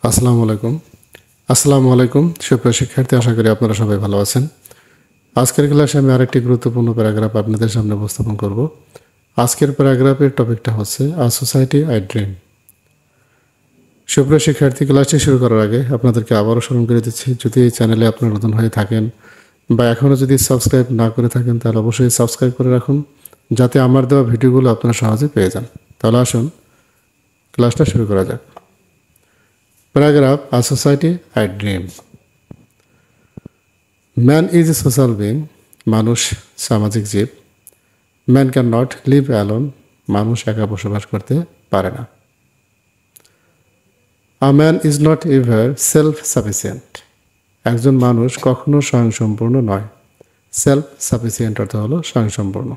আসসালামু আলাইকুম সুপ্রিয় শিক্ষার্থী, আশা করি আপনারা সবাই ভালো আছেন। আজকের ক্লাসে আমি আরেকটি গুরুত্বপূর্ণ প্যারাগ্রাফ আপনাদের সামনে উপস্থাপন করব। আজকের প্যারাগ্রাফের টপিকটা হচ্ছে আ সোসাইটি আই ড্রিম। সুপ্রিয় শিক্ষার্থী, ক্লাসটি শুরু করার আগে আপনাদেরকে আবারও স্মরণ করে দিচ্ছি, যদি এই চ্যানেলে আপনারা নতুন হয়ে থাকেন বা এখনও যদি সাবস্ক্রাইব না করে থাকেন তাহলে অবশ্যই সাবস্ক্রাইব করে রাখুন, যাতে আমার দেওয়া ভিডিওগুলো আপনারা সহজে পেয়ে যান। তাহলে আসুন ক্লাসটা শুরু করা যাক। Paragraph a society I dream. Man is a social being. মানুষ সামাজিক জীব। Man can not live alone. মানুষ একা বসবাস করতে পারে না। A man is not ever self sufficient. একজন মানুষ কখনো স্বয়ংসম্পূর্ণ নয়। সেলফ সাফিসিয়েন্ট অর্থ হলো স্বয়ংসম্পূর্ণ।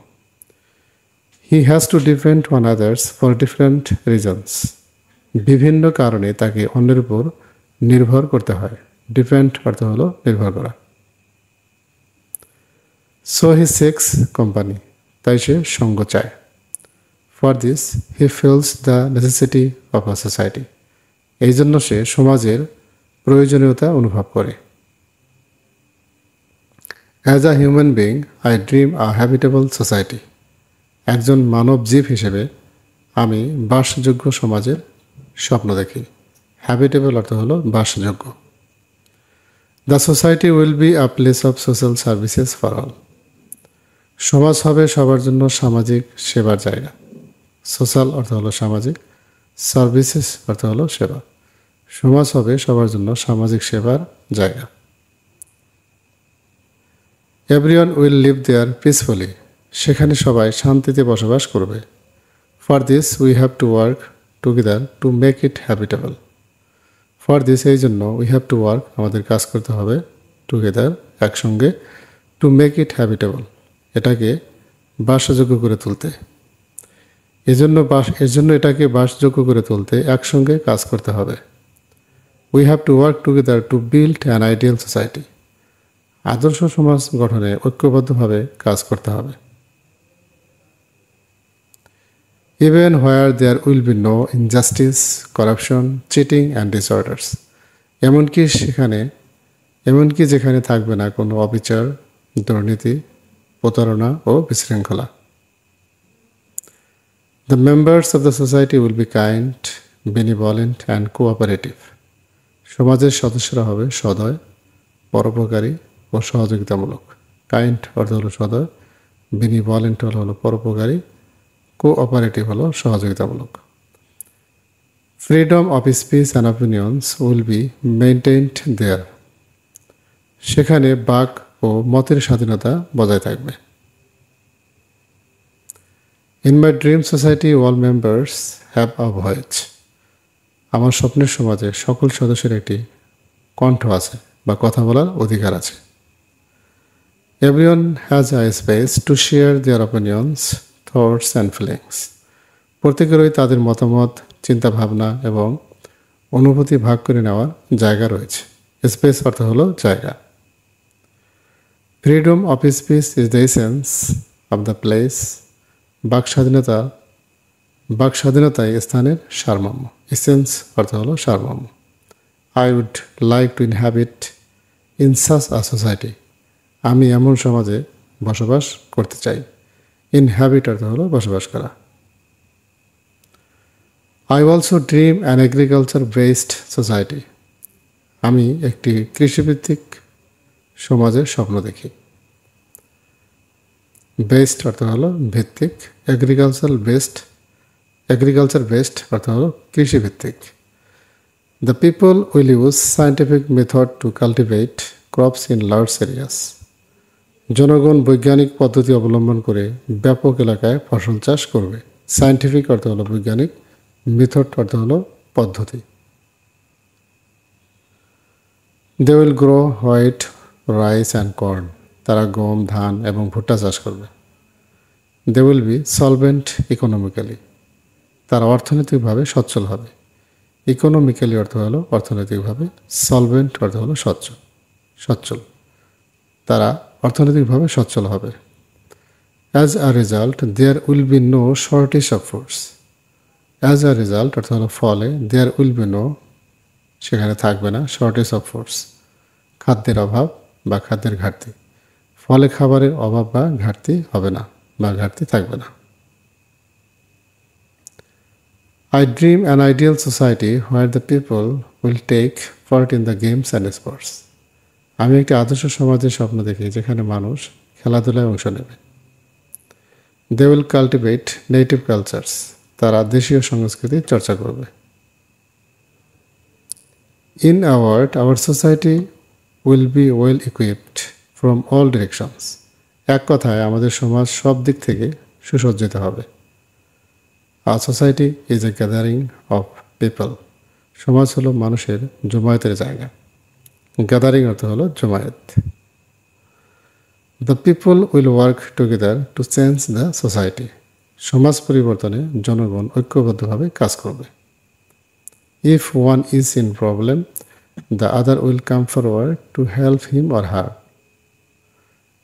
He has to depend on others for different reasons. বিভিন্ন কারণে তাকে অন্যের উপর নির্ভর করতে হয়। ডিপেন্ড অর্থ হলো নির্ভর করা। So he six company. তাই সে সঙ্গ চায়। For this he feels the necessity of a society. এই জন্য সে সমাজের প্রয়োজনীয়তা অনুভব করে। As a human being I dream a habitable society. একজন মানব জীব হিসেবে আমি বাসযোগ্য সমাজের স্বপ্ন দেখি। হ্যাবিটেবল অর্থ হলো বাসযোগ্য। The society will be a place of social services for all. সমাজ হবে সবার জন্য সামাজিক সেবার জায়গা। সোশ্যাল অর্থ হলো সামাজিক, সার্ভিসেস অর্থ হলো সেবা। সমাজ হবে সবার জন্য সামাজিক সেবার জায়গা। Everyone will live there peacefully. সেখানে সবাই শান্তিতে বসবাস করবে। For this we have to work together to make it habitable. For this এই জন্য উই হ্যাভ টু ওয়ার্ক আমাদের কাজ করতে হবে, টুগেদার একসঙ্গে, টু মেক ইট হ্যাবিটেবল এটাকে বাসযোগ্য করে তুলতে। এজন্য এটাকে বাসযোগ্য করে তুলতে একসঙ্গে কাজ করতে হবে। We have to work together to build an ideal society. আদর্শ সমাজ গঠনে ঐক্যবদ্ধভাবে কাজ করতে হবে। Even where there will be no injustice, corruption, cheating and disorders. এমনকি যেখানে থাকবে না কোনো অবিচার, দুর্নীতি, প্রতারণা ও বিশৃঙ্খলা। The members of the society will be kind, benevolent and cooperative. সমাজের সদস্যরা হবে সদয়, পরোপকারী ও সহযোগিতামূলক। কাইন্ড অর্থ হলো সদয়, বেনিভলেন্ট হলো পরোপকারী, কোঅপারেটিভ হলো সহযোগিতামূলক। Freedom of speech and opinions will be maintained there. সেখানে বাক ও মতের স্বাধীনতা বজায় থাকবে। In my dream society all members have a voice. আমার স্বপ্নের সমাজে সকল সদস্যের একটি কণ্ঠ আছে বা কথা বলার অধিকার আছে। Everyone has a space to share there opinions, thoughts and feelings. প্রত্যেকেরই তাদের মতামত, চিন্তাভাবনা এবং অনুভূতি ভাগ করে নেওয়ার জায়গা রয়েছে। স্পেস অর্থ হলো জায়গা। Freedom of speech is the essence of the place. বাকস্বাধীনতাই স্থানের সারমর্ম। এসেন্স অর্থ হলো সারমর্ম। I would like to inhabit in such a society. আমি এমন সমাজে বসবাস করতে চাই। ইনহ্যাবিট অর্থ হলো বসবাস করা। I also dream an agriculture based society. আমি একটি কৃষিভিত্তিক সমাজের স্বপ্ন দেখি। বেসড অর্থ হলো ভিত্তিক, এগ্রিকালচার বেসড অর্থ হলো কৃষিভিত্তিক। The people will use scientific method two cultivate crops in large areas. জনগণ বৈজ্ঞানিক পদ্ধতি অবলম্বন করে ব্যাপক এলাকায় ফসল চাষ করবে। সায়েন্টিফিক অর্থ হলো বৈজ্ঞানিক, মেথড অর্থ হলো পদ্ধতি। They will grow white rice and corn. তারা গম, ধান এবং ভুট্টা চাষ করবে। They will be solvent economically. তারা অর্থনৈতিকভাবে সচ্ছল হবে। ইকোনমিক্যালি অর্থ হলো অর্থনৈতিকভাবে, সলভেন্ট অর্থ হলো সচ্ছল। তারা অর্থনৈতিকভাবে সচ্ছল হবে। As a result there will be no shortage of foods. As a result অর্থ হলো ফলে, দেয়ার উইল বি নো সেখানে থাকবে না শর্টেজ অফ ফুডস, খাদ্যের অভাব বা খাদ্যের ঘাটতি। ফলে খাবারের অভাব বা ঘাটতি হবে না বা ঘাটতি থাকবে না। I dream an ideal society where the people will take part in the games and sports. আমি একটি আদর্শ সমাজের স্বপ্ন দেখি যেখানে মানুষ খেলাধুলায় অংশ নেবে। They will cultivate native cultures. তারা দেশীয় সংস্কৃতি চর্চা করবে। In a word, our society will be well equipped from all directions. এক কথায় আমাদের সমাজ সব দিক থেকে সুসজ্জিত হবে। A society is a gathering of people. সমাজ হলো মানুষের জমায়েতের জায়গা। গ্যাদারিং অর্থ হলো জমায়েত। The people will work together to change the society. সমাজ পরিবর্তনে জনগণ ঐক্যবদ্ধভাবে কাজ করবে। If one is in problem, the other will come forward to help him or her.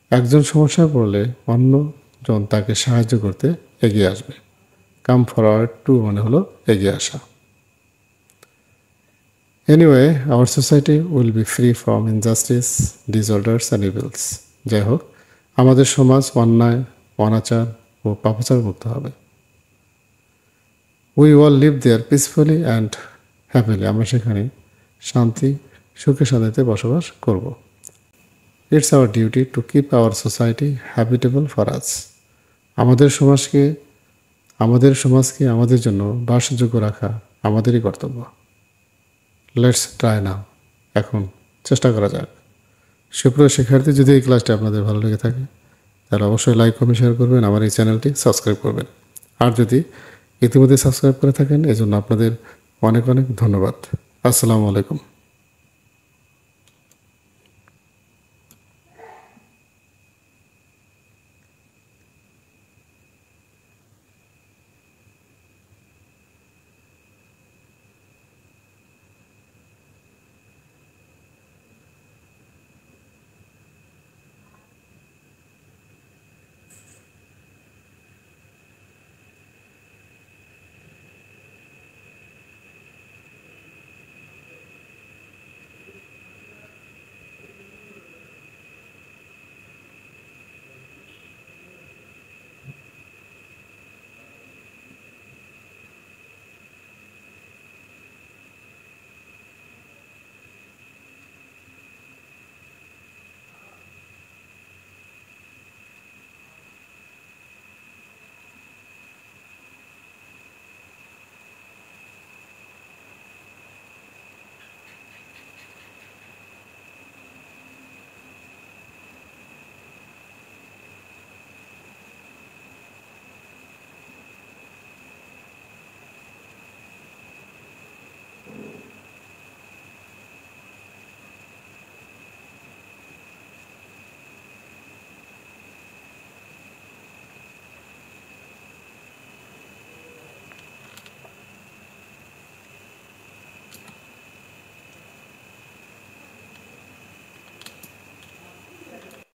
একজন সমস্যায় পড়লে অন্যজন তাকে সাহায্য করতে এগিয়ে আসবে। কাম ফরওয়ার্ড টু মানে হলো এগিয়ে আসা। Anyway, our society will be free from injustice, disorders and evils. যাই হোক, আমাদের সমাজ অন্যায়, অনাচার ও পাপাচার মুক্ত হবে। We all live there peacefully and happily. আমরা সেখানে শান্তি, সুখে শান্তিতে বসবাস করব। It's our duty to keep our society habitable for us. আমাদের সমাজকে আমাদের জন্য বাসযোগ্য রাখা আমাদেরই কর্তব্য। লেটস ট্রাই নাও। এখন চেষ্টা করা যাক। সুপ্রিয় শিক্ষার্থী, যদি এই ক্লাসটি আপনাদের ভালো লেগে থাকে তাহলে অবশ্যই লাইক, কমেন্ট, শেয়ার করবেন। আমার এই চ্যানেলটি সাবস্ক্রাইব করবেন। আর যদি ইতিমধ্যে সাবস্ক্রাইব করে থাকেন এজন্য আপনাদের অনেক অনেক ধন্যবাদ। আসসালামু আলাইকুম।